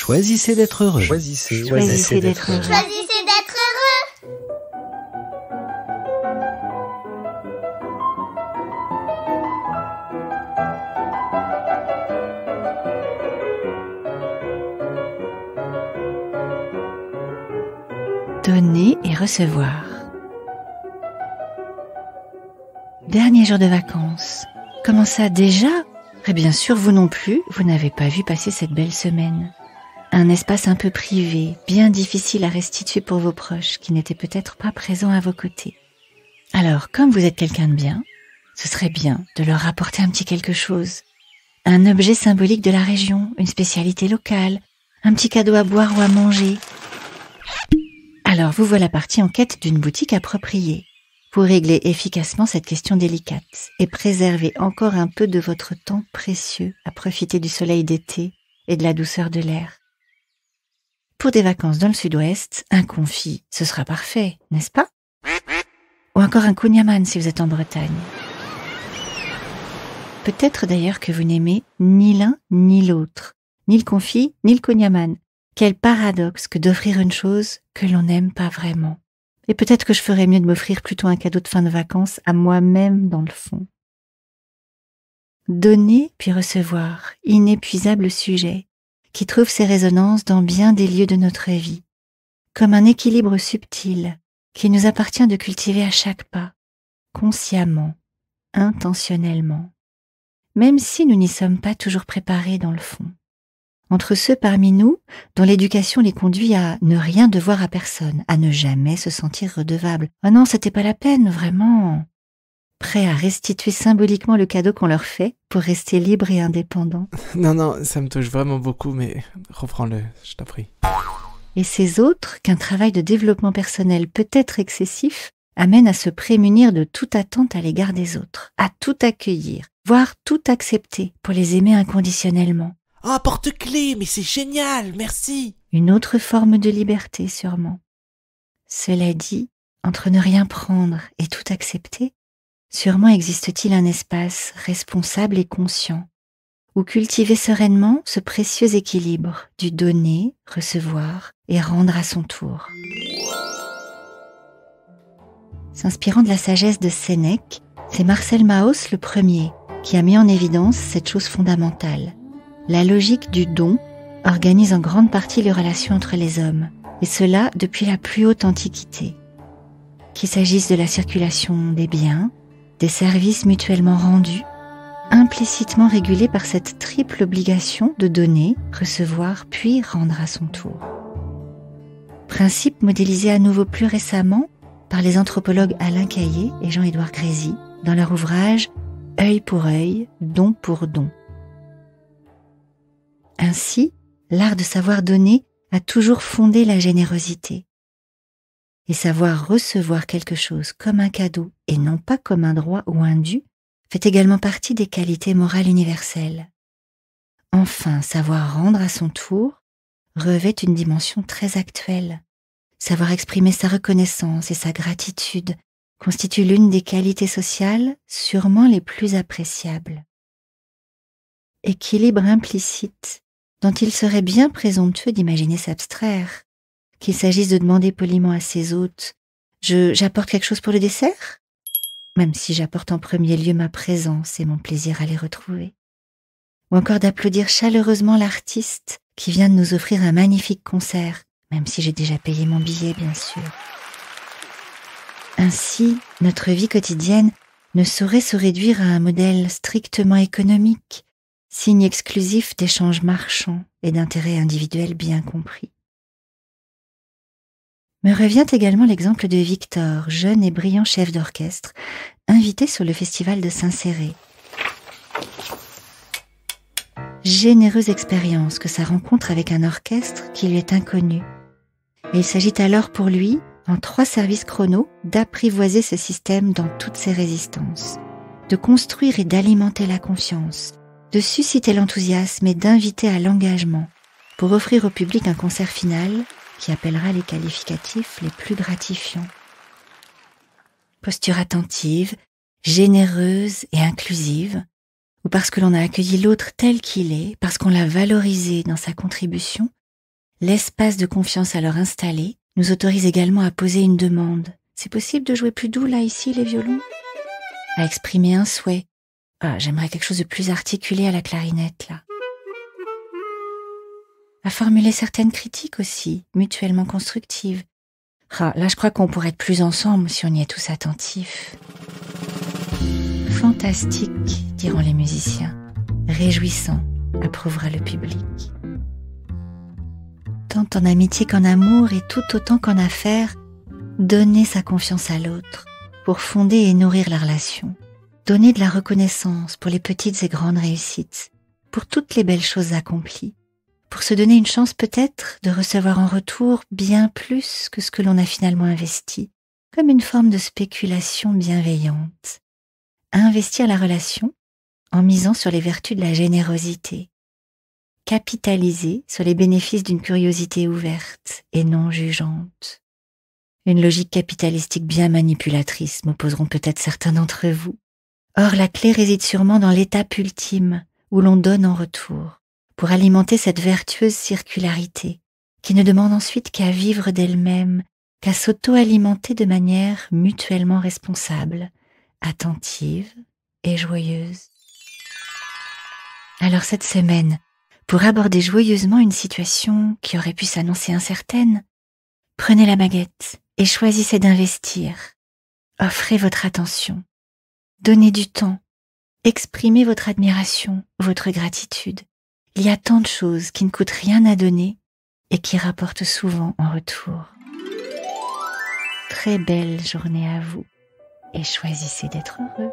Choisissez d'être heureux. Choisissez d'être heureux. Choisissez d'être heureux. Donner et recevoir. Dernier jour de vacances. Comment ça déjà ? Et bien sûr, vous non plus, vous n'avez pas vu passer cette belle semaine. Un espace un peu privé, bien difficile à restituer pour vos proches qui n'étaient peut-être pas présents à vos côtés. Alors, comme vous êtes quelqu'un de bien, ce serait bien de leur apporter un petit quelque chose. Un objet symbolique de la région, une spécialité locale, un petit cadeau à boire ou à manger. Alors, vous voilà parti en quête d'une boutique appropriée pour régler efficacement cette question délicate et préserver encore un peu de votre temps précieux à profiter du soleil d'été et de la douceur de l'air. Pour des vacances dans le sud-ouest, un confit, ce sera parfait, n'est-ce pas ? Ou encore un kouign-amann si vous êtes en Bretagne. Peut-être d'ailleurs que vous n'aimez ni l'un ni l'autre, ni le confit ni le kouign-amann. Quel paradoxe que d'offrir une chose que l'on n'aime pas vraiment. Et peut-être que je ferais mieux de m'offrir plutôt un cadeau de fin de vacances à moi-même dans le fond. Donner puis recevoir, inépuisable sujet, qui trouve ses résonances dans bien des lieux de notre vie, comme un équilibre subtil qu'il nous appartient de cultiver à chaque pas, consciemment, intentionnellement, même si nous n'y sommes pas toujours préparés dans le fond. Entre ceux parmi nous dont l'éducation les conduit à ne rien devoir à personne, à ne jamais se sentir redevable. Ah non, c'était pas la peine, vraiment. Prêts à restituer symboliquement le cadeau qu'on leur fait pour rester libres et indépendants. Non, ça me touche vraiment beaucoup, mais reprends-le, je t'en prie. Et ces autres, qu'un travail de développement personnel peut-être excessif, amène à se prémunir de toute attente à l'égard des autres, à tout accueillir, voire tout accepter pour les aimer inconditionnellement. Oh, porte-clés, mais c'est génial, merci. Une autre forme de liberté, sûrement. Cela dit, entre ne rien prendre et tout accepter, sûrement existe-t-il un espace responsable et conscient, où cultiver sereinement ce précieux équilibre du donner, recevoir et rendre à son tour. S'inspirant de la sagesse de Sénèque, c'est Marcel Mauss le premier qui a mis en évidence cette chose fondamentale. La logique du don organise en grande partie les relations entre les hommes, et cela depuis la plus haute antiquité. Qu'il s'agisse de la circulation des biens, des services mutuellement rendus, implicitement régulés par cette triple obligation de donner, recevoir, puis rendre à son tour. Principe modélisé à nouveau plus récemment par les anthropologues Alain Caillé et Jean-Édouard Grésy dans leur ouvrage « Œil pour œil, don pour don ». Ainsi, l'art de savoir donner a toujours fondé la générosité. Et savoir recevoir quelque chose comme un cadeau et non pas comme un droit ou un dû fait également partie des qualités morales universelles. Enfin, savoir rendre à son tour revêt une dimension très actuelle. Savoir exprimer sa reconnaissance et sa gratitude constitue l'une des qualités sociales sûrement les plus appréciables. Équilibre implicite dont il serait bien présomptueux d'imaginer s'abstraire, qu'il s'agisse de demander poliment à ses hôtes « J'apporte quelque chose pour le dessert ?» même si j'apporte en premier lieu ma présence et mon plaisir à les retrouver. Ou encore d'applaudir chaleureusement l'artiste qui vient de nous offrir un magnifique concert, même si j'ai déjà payé mon billet, bien sûr. Ainsi, notre vie quotidienne ne saurait se réduire à un modèle strictement économique, signe exclusif d'échanges marchands et d'intérêts individuels bien compris. Me revient également l'exemple de Victor, jeune et brillant chef d'orchestre, invité sur le festival de Saint-Céré. Généreuse expérience que sa rencontre avec un orchestre qui lui est inconnu. Et il s'agit alors pour lui, en 3 services chrono, d'apprivoiser ce système dans toutes ses résistances, de construire et d'alimenter la confiance, de susciter l'enthousiasme et d'inviter à l'engagement pour offrir au public un concert final qui appellera les qualificatifs les plus gratifiants. Posture attentive, généreuse et inclusive, ou parce que l'on a accueilli l'autre tel qu'il est, parce qu'on l'a valorisé dans sa contribution, L'espace de confiance alors installé nous autorise également à poser une demande. C'est possible de jouer plus doux là, ici, les violons? À exprimer un souhait. Ah, j'aimerais quelque chose de plus articulé à la clarinette, là. À formuler certaines critiques aussi, mutuellement constructives. Ah, là, je crois qu'on pourrait être plus ensemble si on y est tous attentifs. Fantastique, diront les musiciens. Réjouissant, approuvera le public. Tant en amitié qu'en amour et tout autant qu'en affaires, donner sa confiance à l'autre pour fonder et nourrir la relation. Donner de la reconnaissance pour les petites et grandes réussites, pour toutes les belles choses accomplies, pour se donner une chance peut-être de recevoir en retour bien plus que ce que l'on a finalement investi, comme une forme de spéculation bienveillante. Investir la relation en misant sur les vertus de la générosité. Capitaliser sur les bénéfices d'une curiosité ouverte et non jugeante. Une logique capitalistique bien manipulatrice, m'opposeront peut-être certains d'entre vous. Or, la clé réside sûrement dans l'étape ultime où l'on donne en retour, pour alimenter cette vertueuse circularité, qui ne demande ensuite qu'à vivre d'elle-même, qu'à s'auto-alimenter de manière mutuellement responsable, attentive et joyeuse. Alors cette semaine, pour aborder joyeusement une situation qui aurait pu s'annoncer incertaine, prenez la baguette et choisissez d'investir. Offrez votre attention. Donnez du temps. Exprimez votre admiration, votre gratitude. Il y a tant de choses qui ne coûtent rien à donner et qui rapportent souvent en retour. Très belle journée à vous et choisissez d'être heureux.